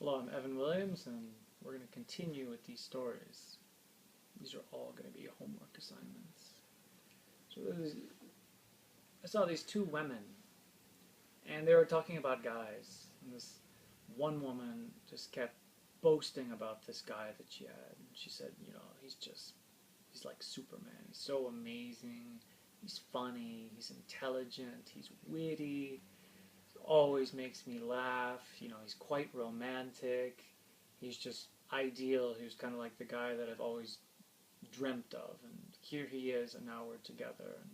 Hello, I'm Evan Williams, and we're going to continue with these stories. These are all going to be homework assignments. So I saw these two women, and they were talking about guys. And this one woman just kept boasting about this guy that she had. And she said, he's like Superman. He's so amazing. He's funny. He's intelligent. He's witty. Always makes me laugh. He's quite romantic. He's just ideal. He was kind of like the guy that I've always dreamt of. And here he is, and now we're together. And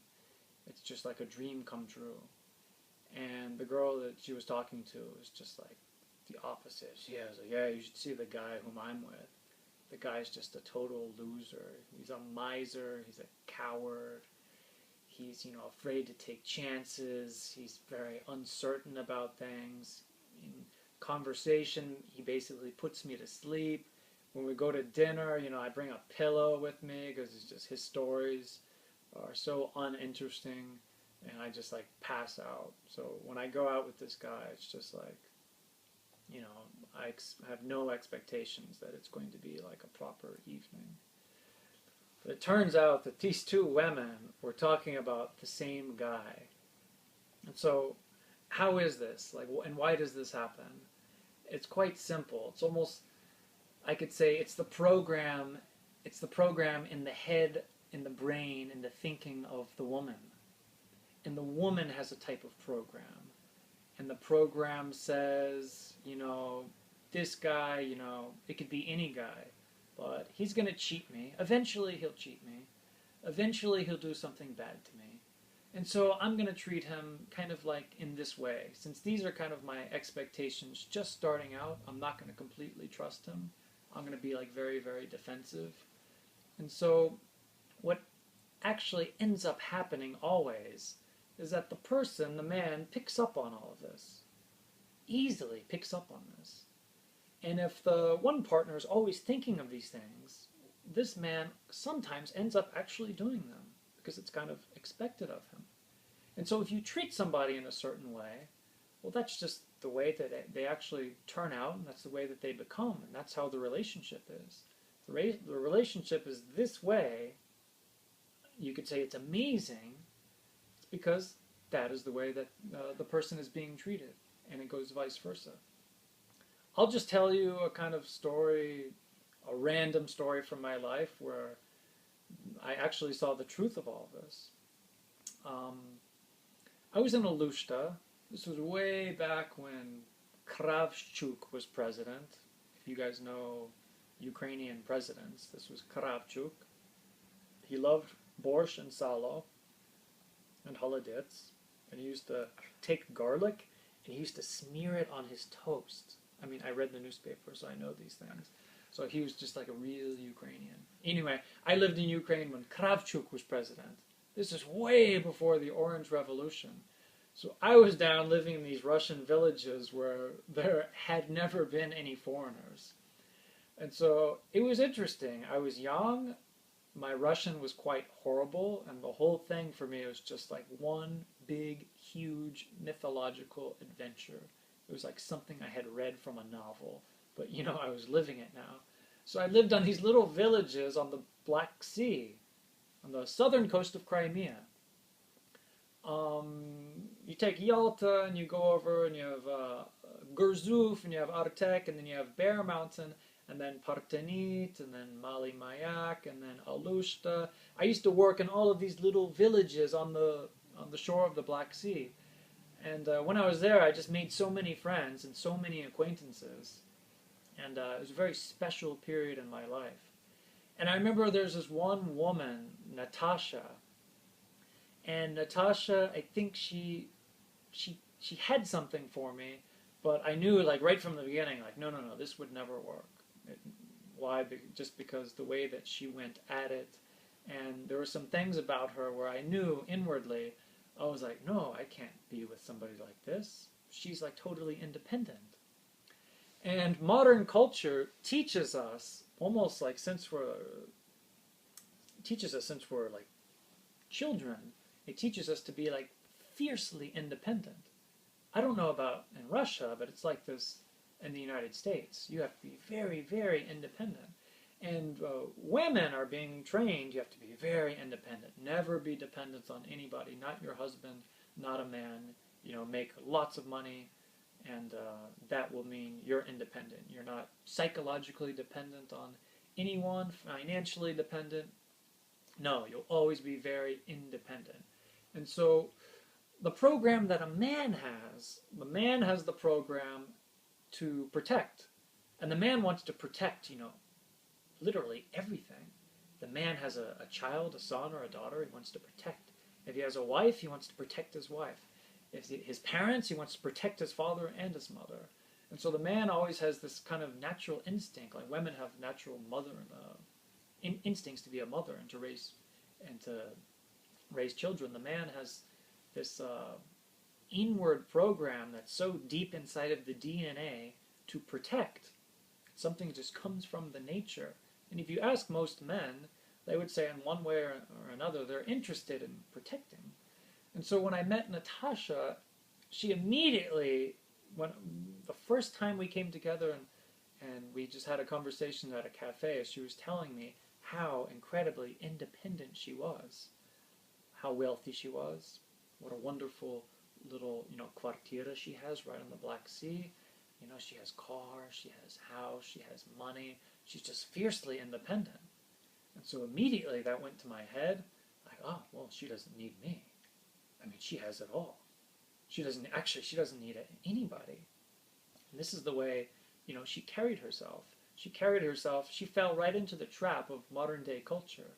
it's just like a dream come true. And the girl that she was talking to was just like the opposite. She was like, yeah, you should see the guy whom I'm with. The guy's just a total loser. He's a miser. He's a coward. He's, afraid to take chances. He's very uncertain about things. In conversation, he basically puts me to sleep. When we go to dinner, I bring a pillow with me because it's just his stories are so uninteresting, and I just pass out. So when I go out with this guy, it's just I have no expectations that it's going to be like a proper evening. But it turns out that these two women were talking about the same guy. And so, how is this? And why does this happen? It's quite simple. It's almost, I could say, it's the program in the head, in the brain, in the thinking of the woman. And the woman has a type of program. And the program says, this guy, it could be any guy. But he's going to cheat me. Eventually he'll cheat me. Eventually he'll do something bad to me. And so I'm going to treat him kind of like in this way. Since these are kind of my expectations just starting out, I'm not going to completely trust him. I'm going to be very, very defensive. And so what actually ends up happening always is that the person, the man, picks up on all of this. Easily picks up on this. And if the one partner is always thinking of these things, this man sometimes ends up actually doing them because it's kind of expected of him. And so if you treat somebody in a certain way, well, that's just the way that they actually turn out, and that's the way that they become, and that's how the relationship is. The relationship is this way. You could say it's amazing. It's because that is the way that the person is being treated, and it goes vice versa. I'll just tell you a kind of story, a random story from my life where I actually saw the truth of all of this. I was in Alushta. This was way back when Kravchuk was president. If you guys know Ukrainian presidents, this was Kravchuk. He loved borscht and salo and holodets, and he used to take garlic and he used to smear it on his toast. I mean, I read the newspaper, so I know these things. So he was just like a real Ukrainian. Anyway, I lived in Ukraine when Kravchuk was president. This is way before the Orange Revolution. So I was down living in these Russian villages where there had never been any foreigners. And so it was interesting. I was young. My Russian was quite horrible. And the whole thing for me was just like one big, huge mythological adventure. It was like something I had read from a novel, but I was living it now. So I lived on these little villages on the Black Sea, on the southern coast of Crimea. You take Yalta and you go over and you have Gurzuf and you have Artek and then you have Bear Mountain and then Partenit and then Mali Mayak and then Alushta. I used to work in all of these little villages on the shore of the Black Sea. And when I was there, I just made so many friends and so many acquaintances. And it was a very special period in my life. And I remember there's this one woman, Natasha. And Natasha, I think she had something for me, but I knew right from the beginning, no, this would never work. Why? Just because the way that she went at it. And there were some things about her where I knew inwardly, I was like, no, I can't be with somebody like this. She's totally independent. And modern culture teaches us, almost since we're children, it teaches us to be fiercely independent. I don't know about in Russia, but it's like this in the United States. You have to be very, very independent. And women are being trained, you have to be very independent. Never be dependent on anybody, not your husband, not a man. Make lots of money, and that will mean you're independent. You're not psychologically dependent on anyone, financially dependent. No, you'll always be very independent. And so the program that the man has the program to protect. And the man wants to protect, literally everything. The man has a child, a son or a daughter, he wants to protect. If he has a wife, he wants to protect his wife. If his parents, he wants to protect his father and his mother. And so the man always has this kind of natural instinct, like women have natural instincts to be a mother and to raise children. The man has this inward program that's so deep inside of the DNA to protect. Something just comes from the nature. And if you ask most men, they would say in one way or another they're interested in protecting. And so when I met Natasha, she immediately, when the first time we came together and we just had a conversation at a cafe, she was telling me how incredibly independent she was, how wealthy she was, what a wonderful little, kvartira she has right on the Black Sea. She has cars, she has house, she has money. She's just fiercely independent. And so immediately that went to my head, like, oh, well, she doesn't need me. I mean, she has it all. She doesn't need anybody. And this is the way, she carried herself. She fell right into the trap of modern day culture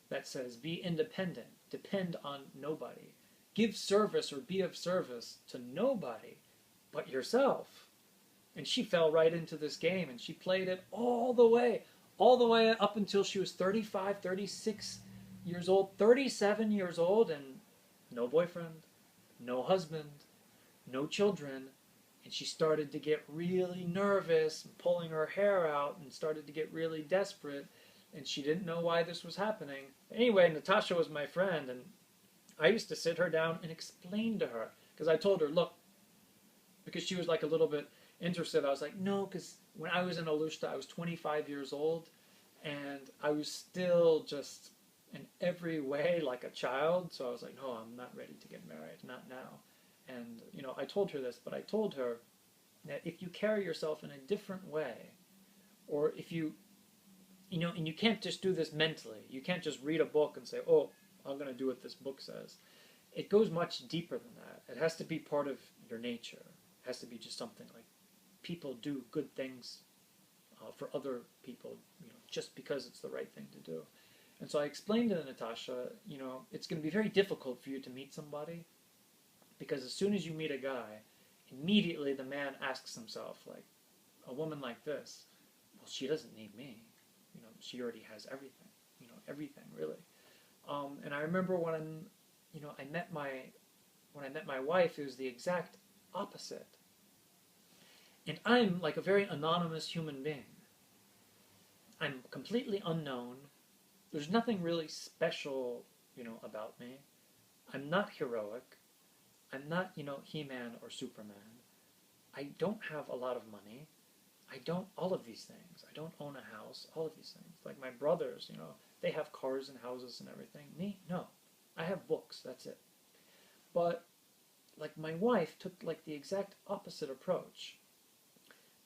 that says be independent, depend on nobody, give service or be of service to nobody but yourself. And she fell right into this game, and she played it all the way up until she was 35, 36 years old, 37 years old, and no boyfriend, no husband, no children. And she started to get really nervous, pulling her hair out, and started to get really desperate, and she didn't know why this was happening. Anyway, Natasha was my friend, and I used to sit her down and explain to her, because I told her, look, because she was like a little bit interested. I was like, no, because when I was in Alushta, I was 25 years old, and I was still just in every way like a child. So I was like, no, I'm not ready to get married, not now. And, I told her this, but I told her that if you carry yourself in a different way, or if you, and you can't just do this mentally. You can't just read a book and say, oh, I'm going to do what this book says. It goes much deeper than that. It has to be part of your nature. It has to be just something like people do good things for other people, just because it's the right thing to do. And so I explained to Natasha, it's going to be very difficult for you to meet somebody, because as soon as you meet a guy, immediately the man asks himself, like, a woman like this, well, she doesn't need me. She already has everything. Everything really. And I remember when I met my wife, it was the exact opposite. And I'm like a very anonymous human being. I'm completely unknown. There's nothing really special, about me. I'm not heroic. I'm not, He-Man or Superman. I don't have a lot of money. All of these things. I don't own a house, all of these things. Like my brothers, they have cars and houses and everything. Me, no. I have books, that's it. But, like, my wife took, like, the exact opposite approach.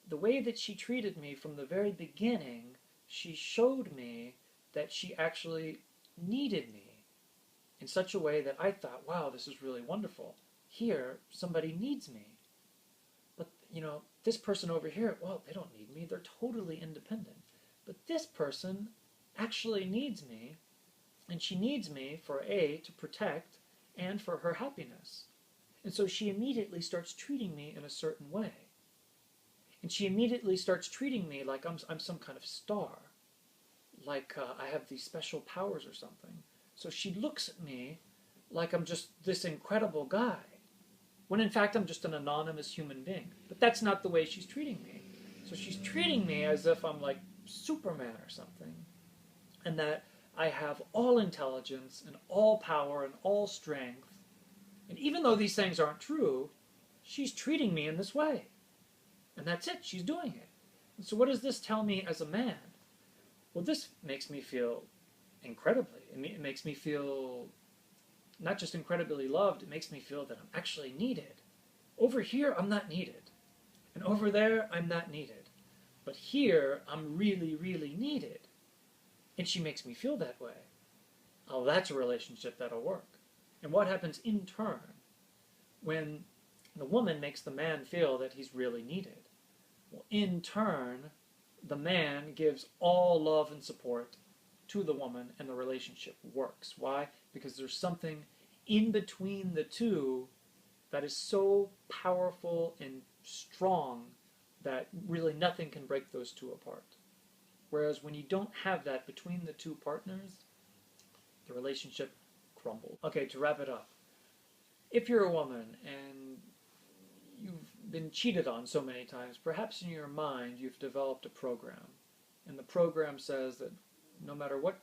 The way that she treated me from the very beginning, she showed me that she actually needed me in such a way that I thought, wow, this is really wonderful. Here, somebody needs me. But, this person over here, well, they don't need me. They're totally independent. But this person actually needs me, and she needs me for to protect, and for her happiness. And so she immediately starts treating me in a certain way. And she immediately starts treating me like I'm some kind of star. Like I have these special powers or something. So she looks at me like I'm just this incredible guy, when in fact I'm just an anonymous human being. But that's not the way she's treating me. So she's treating me as if I'm like Superman or something, and that I have all intelligence and all power and all strength. And even though these things aren't true, she's treating me in this way. And that's it, she's doing it. And so what does this tell me as a man? Well, this makes me feel incredibly. It makes me feel not just incredibly loved, it makes me feel that I'm actually needed. Over here, I'm not needed. And over there, I'm not needed. But here, I'm really, really needed. And she makes me feel that way. Oh, that's a relationship that'll work. And what happens in turn when the woman makes the man feel that he's really needed? Well, in turn, the man gives all love and support to the woman, and the relationship works. Why? Because there's something in between the two that is so powerful and strong that really nothing can break those two apart. Whereas when you don't have that between the two partners, the relationship crumbles. Okay, to wrap it up, if you're a woman and you've been cheated on so many times, perhaps in your mind you've developed a program. And the program says that no matter what,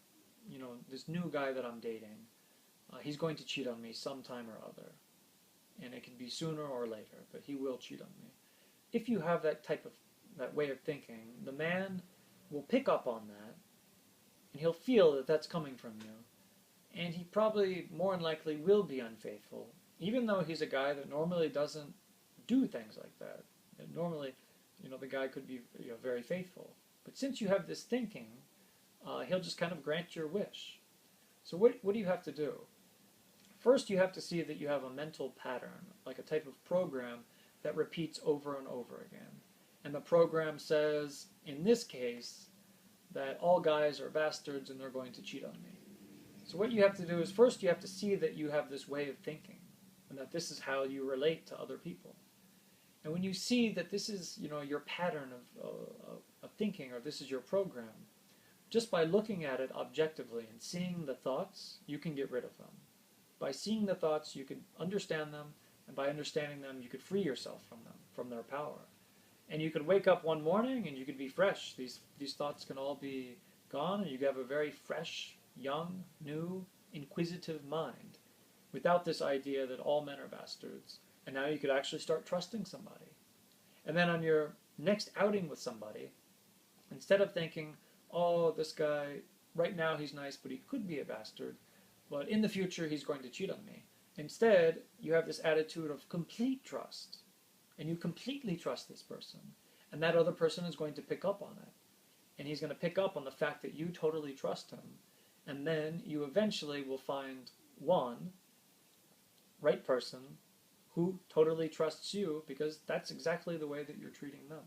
this new guy that I'm dating, he's going to cheat on me sometime or other. And it can be sooner or later, but he will cheat on me. If you have that way of thinking, the man will pick up on that, and he'll feel that that's coming from you. And he probably, more than likely, will be unfaithful, even though he's a guy that normally doesn't do things like that. And normally, the guy could be very faithful. But since you have this thinking, he'll just kind of grant your wish. So what do you have to do? First, you have to see that you have a mental pattern, like a type of program that repeats over and over again. And the program says, in this case, that all guys are bastards and they're going to cheat on me. So what you have to do is first you have to see that you have this way of thinking and that this is how you relate to other people. And when you see that this is your pattern of thinking, or this is your program, just by looking at it objectively and seeing the thoughts, you can get rid of them. By seeing the thoughts, you can understand them, and by understanding them, you could free yourself from them, from their power. And you could wake up one morning and you could be fresh. These thoughts can all be gone, and you have a very fresh, young, new, inquisitive mind without this idea that all men are bastards. And now you could actually start trusting somebody. And then on your next outing with somebody, instead of thinking, oh, this guy, right now he's nice, but he could be a bastard, but in the future he's going to cheat on me. Instead, you have this attitude of complete trust. And you completely trust this person. And that other person is going to pick up on it. And he's going to pick up on the fact that you totally trust him. And then you eventually will find one right person who totally trusts you, because that's exactly the way that you're treating them.